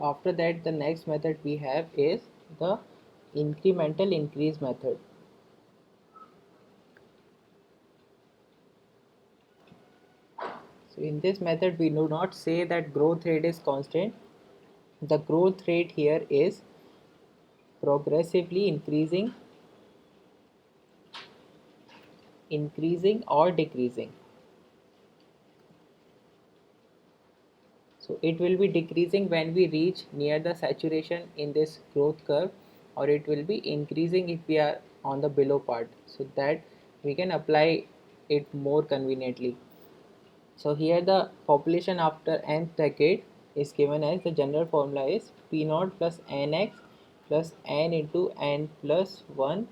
After that, the next method we have is the incremental increase method. So in this method, we do not say that growth rate is constant. The growth rate here is progressively increasing or decreasing. So it will be decreasing when we reach near the saturation in this growth curve, or it will be increasing if we are on the below part, so that we can apply it more conveniently. So here the population after nth decade is given as, the general formula is P naught plus nx plus n into n plus 1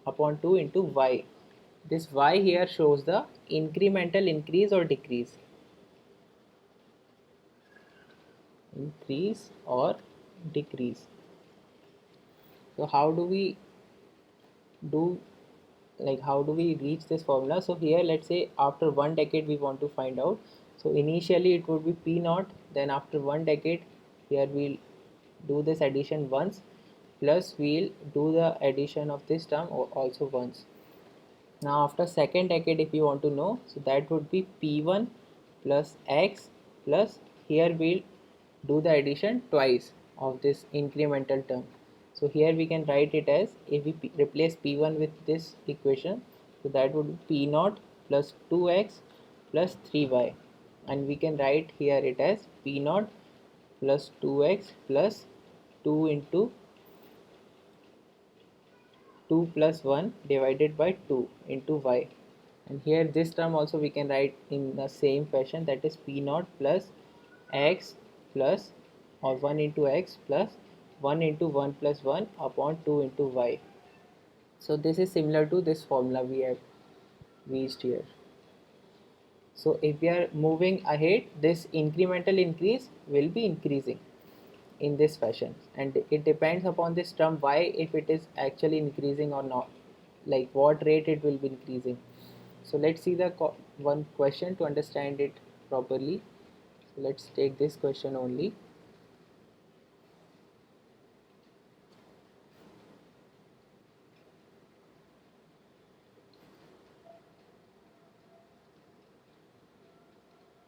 upon 2 into y. This y here shows the incremental increase or decrease. Increase or decrease. So do how do we reach this formula? So here let's say after 1 decade we want to find out. So initially it would be P naught, then after 1 decade here we'll do this addition once, plus we'll do the addition of this term also once. Now after second decade, if you want to know, so that would be P1 plus X plus, here we'll do the addition twice of this incremental term. So here we can write it as, if we replace P1 with this equation, so that would be P naught plus 2X plus 3Y, and we can write here it as P naught plus 2X plus 2 into 2 plus 1 divided by 2 into y, and here this term also we can write in the same fashion, that is P naught plus x plus, or 1 into x plus 1 into 1 plus 1 upon 2 into y. So this is similar to this formula we have reached here. So if we are moving ahead, this incremental increase will be increasing in this fashion, and it depends upon this term y, if it is actually increasing or not, like what rate it will be increasing. So let's see the one question to understand it properly. So let's take this question only.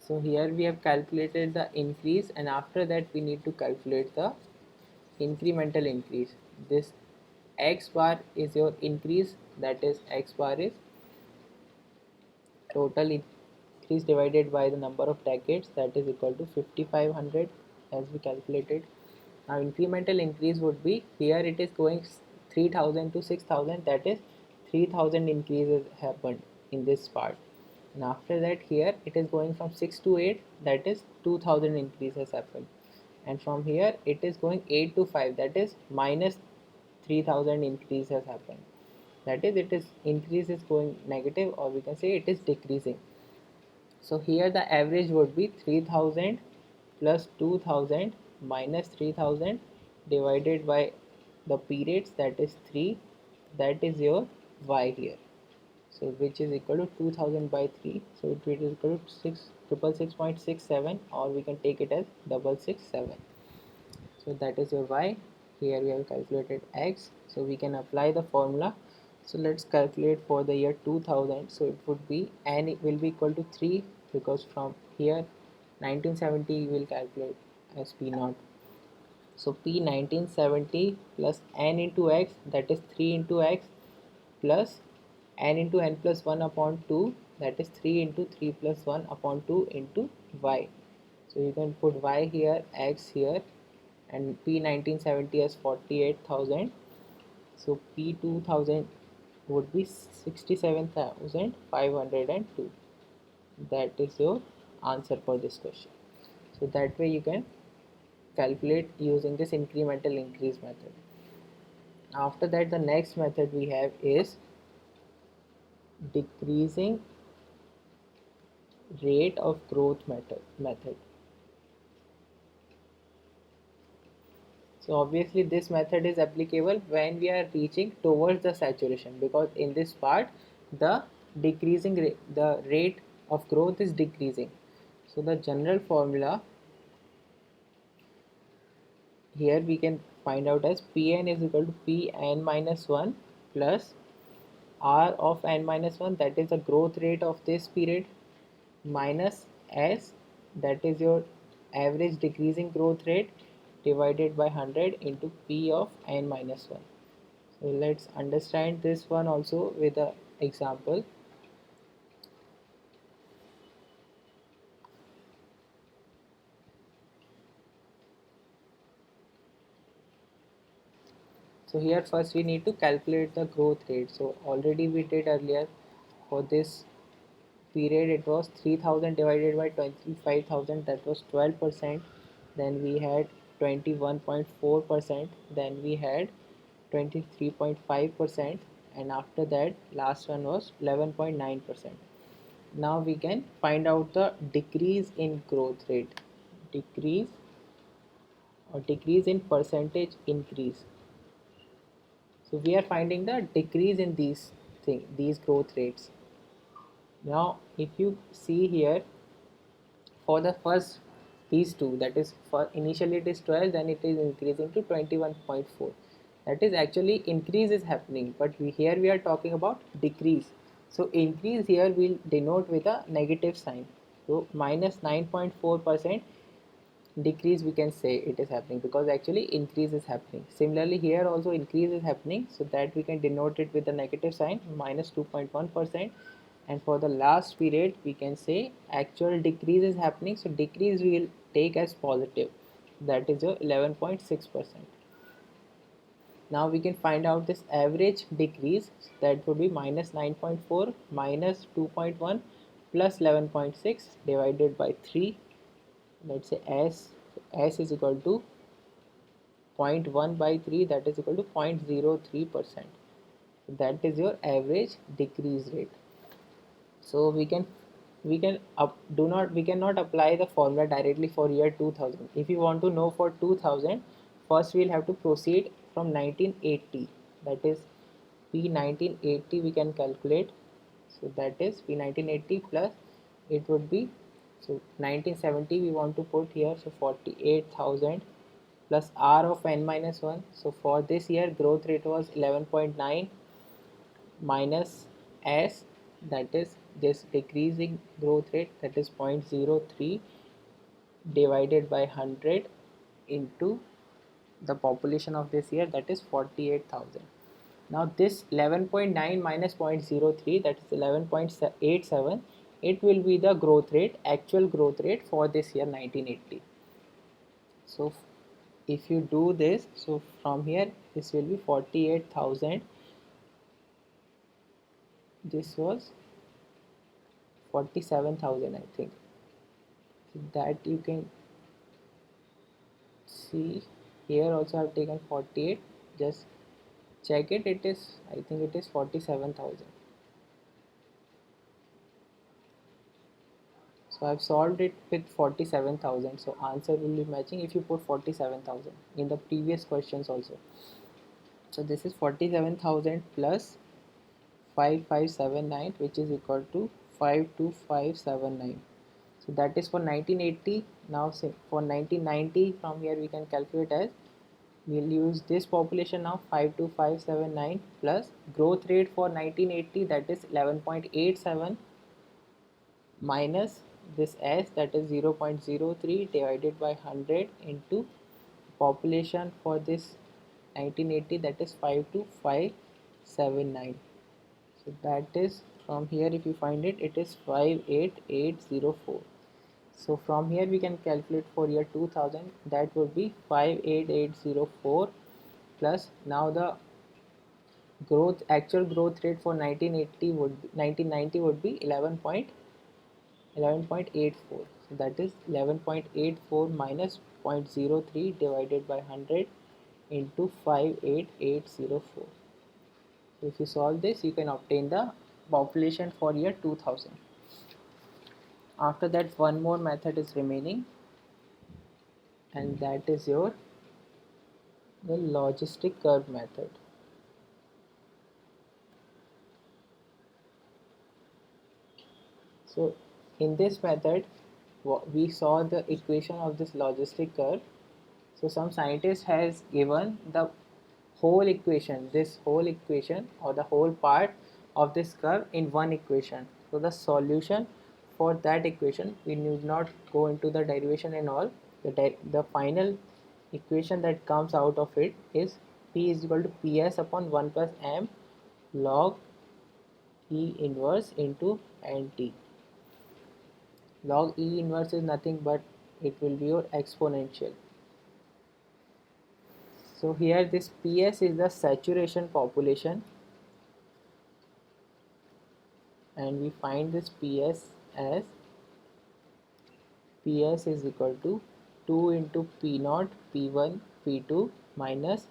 So here we have calculated the increase, and after that we need to calculate the incremental increase. This x bar is your increase, that is x bar is total increase divided by the number of decades, that is equal to 5500 as we calculated. Now incremental increase would be, here it is going 3000 to 6000, that is 3000 increases happened in this part, and after that here it is going from 6 to 8, that is 2000 increases happened, and from here it is going 8 to 5, that is minus 3000 increase has happened, that is it is increase is going negative, or we can say it is decreasing. So here the average would be 3000 plus 2000 minus 3000 divided by the periods, that is 3, that is your y here. So which is equal to 2000 by 3, so it is equal to 666.67, or we can take it as 667. So that is your y. Here we have calculated x, so we can apply the formula. So let's calculate for the year 2000. So it would be, n will be equal to 3, because from here 1970 will calculate as P naught. So P 1970 plus n into x, that is 3 into x plus n into n plus 1 upon 2, that is 3 into 3 plus 1 upon 2 into y. So you can put y here, x here, and P 1970 as 48,000. So P 2000 would be 67,502. That is your answer for this question. So that way you can calculate using this incremental increase method. After that, the next method we have is decreasing rate of growth method. So obviously this method is applicable when we are reaching towards the saturation, because in this part the the rate of growth is decreasing. So the general formula here we can find out as Pn is equal to Pn minus 1 plus R of n minus 1, that is the growth rate of this period, minus S, that is your average decreasing growth rate, divided by 100 into P of n minus 1. So let's understand this one also with an example. So here first we need to calculate the growth rate. So already we did earlier. For this period it was 3000 divided by 25,000, that was 12%. Then we had 21.4%, then we had 23.5%, and after that last one was 11.9%. Now we can find out the decrease in growth rate, decrease or decrease in percentage increase. So we are finding the decrease in these growth rates. Now if you see here, for the first these two, that is for initially it is 12, then it is increasing to 21.4. that is actually increase is happening, but here we are talking about decrease. So increase here will denote with a negative sign. So minus 9.4% decrease we can say it is happening, because actually increase is happening. Similarly here also increase is happening, so that we can denote it with a negative sign, minus 2.1%. And for the last period we can say actual decrease is happening, so decrease we will take as positive, that is your 11.6%. Now we can find out this average decrease, that would be minus 9.4 minus 2.1 plus 11.6 divided by 3. Let's say S is equal to 0.1 by 3, that is equal to 0.03%. That is your average decrease rate. So we cannot apply the formula directly for year 2000. If you want to know for 2000, first we'll have to proceed from 1980, that is P 1980 we can calculate. So that is P 1980 plus it would be, so 1970 we want to put here, so 48,000 plus R of n minus 1. So for this year growth rate was 11.9 minus S, that is this decreasing growth rate, that is 0.03 divided by 100 into the population of this year, that is 48,000. Now this 11.9 minus 0.03, that is 11.87, it will be the growth rate, actual growth rate for this year 1980. So if you do this, so from here this will be 48,000, this was 47,000 I think. So that you can see here also I have taken 48, just check it, it is, I think it is 47,000. So I've solved it with 47,000, so answer will be matching if you put 47,000 in the previous questions also. So this is 47,000 plus 5579, which is equal to 52579. So that is for 1980. Now for 1990, from here we can calculate as, we'll use this population now, 52579 plus growth rate for 1980, that is 11.87 minus this S, that is 0.03 divided by 100 into population for this 1980, that is 52579. So that is, from here if you find it, it is 58804. So from here we can calculate for year 2000, that would be 58804 plus, now the actual growth rate for 1980 would be, 1990 would be 11.84. So that is 11.84 minus 0.03 divided by 100 into 58804. So if you solve this, you can obtain the population for year 2000. After that, one more method is remaining, and that is the logistic curve method. So in this method, we saw the equation of this logistic curve. So some scientist has given the whole equation, this whole equation or the whole part of this curve in one equation. So the solution for that equation, we need not go into the derivation and all. The final equation that comes out of it is P is equal to PS upon 1 plus m log E inverse into NT. Log E inverse is nothing but it will be your exponential. So here this PS is the saturation population, and we find this PS as PS is equal to 2 into P naught P1 P2 minus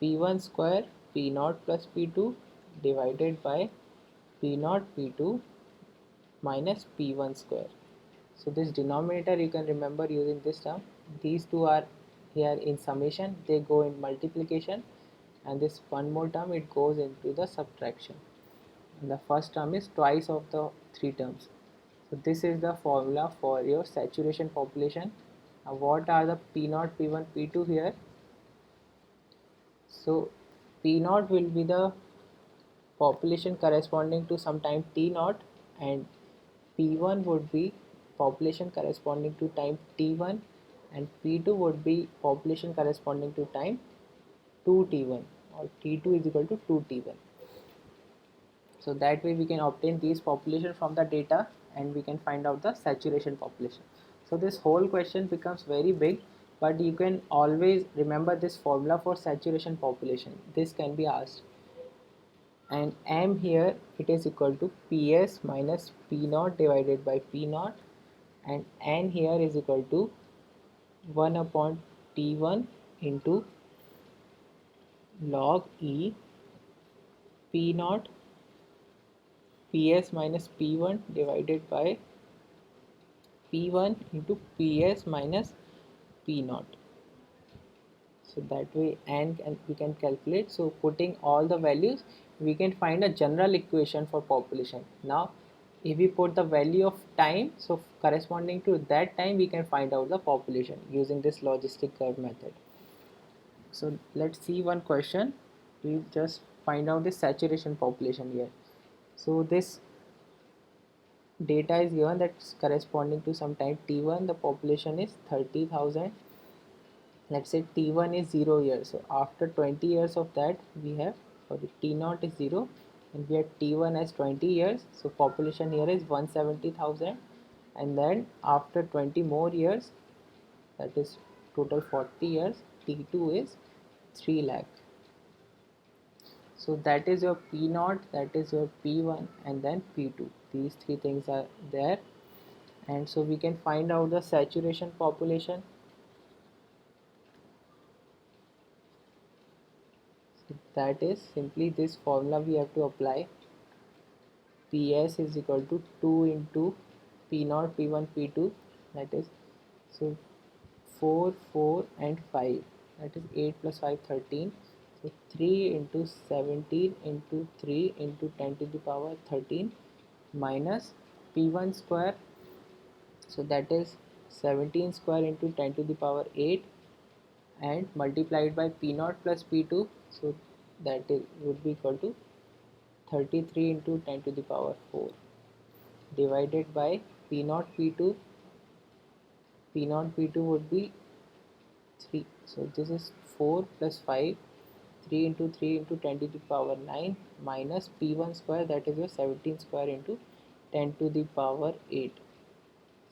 P1 square P naught plus P2 divided by P naught P2 minus P1 square. So this denominator you can remember using this term. These two are here in summation, they go in multiplication, and this one more term it goes into the subtraction. And the first term is twice of the three terms. So this is the formula for your saturation population. Now what are the P0, P1, P2 here? So P0 will be the population corresponding to some time T0, and P1 would be population corresponding to time T1, and P2 would be population corresponding to time 2T1, or T2 is equal to 2T1. So that way we can obtain these population from the data, and we can find out the saturation population. So this whole question becomes very big, but you can always remember this formula for saturation population. This can be asked, and m here it is equal to ps minus p naught divided by p naught, and n here is equal to 1 upon t1 into log e p naught ps minus p1 divided by p1 into ps minus p naught. So that way n and we can calculate. So putting all the values, we can find a general equation for population. Now if we put the value of time, so corresponding to that time we can find out the population using this logistic curve method. So let's see one question. We just find out the saturation population here. So this data is given that's corresponding to some time t1, the population is 30,000. Let's say t1 is 0 years, so after 20 years of that we have, sorry, t0 is 0 and we have t1 as 20 years, so population here is 170,000, and then after 20 more years, that is total 40 years, t2 is 3 lakh. So that is your p0, that is your p1, and then p2. These three things are there, and so we can find out the saturation population. So that is simply this formula we have to apply. PS is equal to 2 into P0, P1, P2, that is, so 4, 4 and 5, that is 8 plus 5, 13. So 3 into 17 into 3 into 10 to the power 13 minus P1 square, so that is 17 square into 10 to the power 8, and multiplied by P0 plus P2, so that is would be equal to 33 into 10 to the power 4 divided by P0 P2. P0 P2 would be 3, so this is 4 plus 5, 3 into 3 into 10 to the power 9 minus P1 square, that is your 17 square into 10 to the power 8.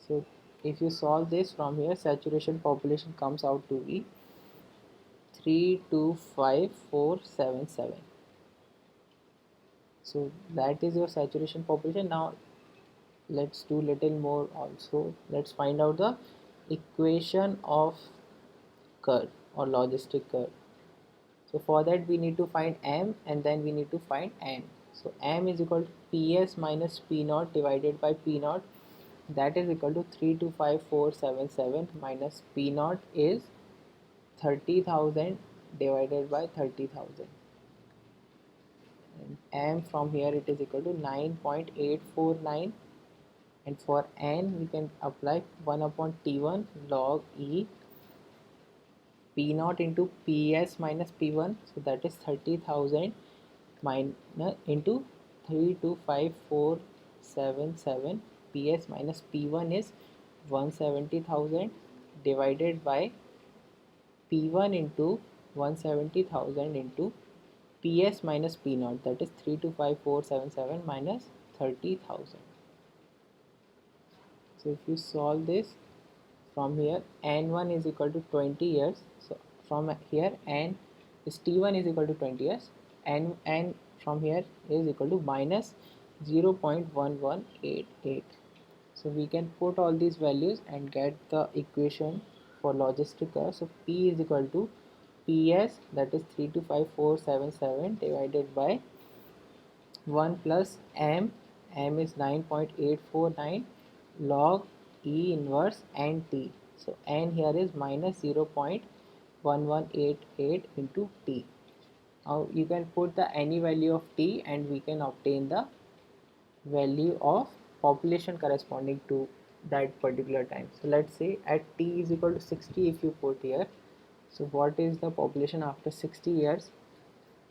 So if you solve this from here, saturation population comes out to be 325,477. So that is your saturation population. Now let's do little more also. Let's find out the equation of curve or logistic curve. So for that we need to find m, and then we need to find n. So m is equal to ps minus p naught divided by p naught, that is equal to 325,477 minus p naught is 30,000 divided by 30,000, and m from here it is equal to 9.849, and for n we can apply 1 upon t1 log e P naught into PS minus P1, so that is 30,000 minus into 325,477. PS minus P1 is 170,000 divided by P1 into 170,000 into PS minus P naught, that is 325,477 minus 30,000. So if you solve this from here, N1 is equal to 20 years. So from here N is T1 is equal to 20 years. N from here is equal to minus 0.1188. So we can put all these values and get the equation for logistic curve. So P is equal to PS, that is 325477 divided by 1 plus M is 9.849 log E inverse NT. So N here is minus 0.1188 into T. Now you can put the any value of T and we can obtain the value of population corresponding to that particular time. So let's say at T is equal to 60 if you put here. So what is the population after 60 years?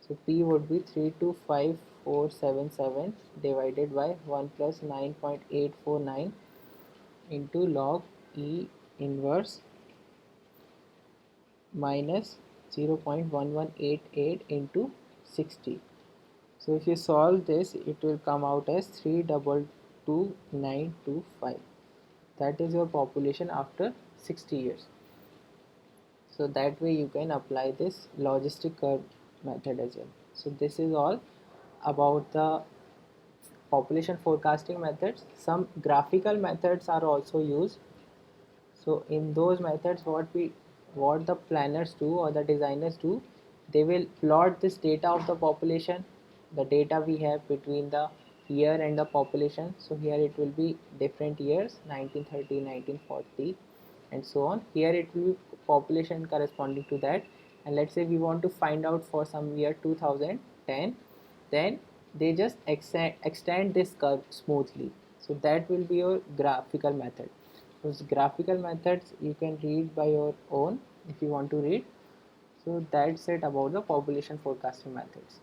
So P would be 325477 divided by 1 plus 9.849 into log E inverse minus 0.1188 into 60. So if you solve this, it will come out as 322925. That is your population after 60 years. So that way you can apply this logistic curve method as well. So this is all about the population forecasting methods. Some graphical methods are also used. So in those methods, what the planners do or the designers do, they will plot this data of the population, the data we have between the year and the population. So here it will be different years, 1930, 1940 and so on. Here it will be population corresponding to that, and let's say we want to find out for some year 2010, then they just extend this curve smoothly. So that will be your graphical method. Those graphical methods you can read by your own if you want to read. So that's it about the population forecasting methods.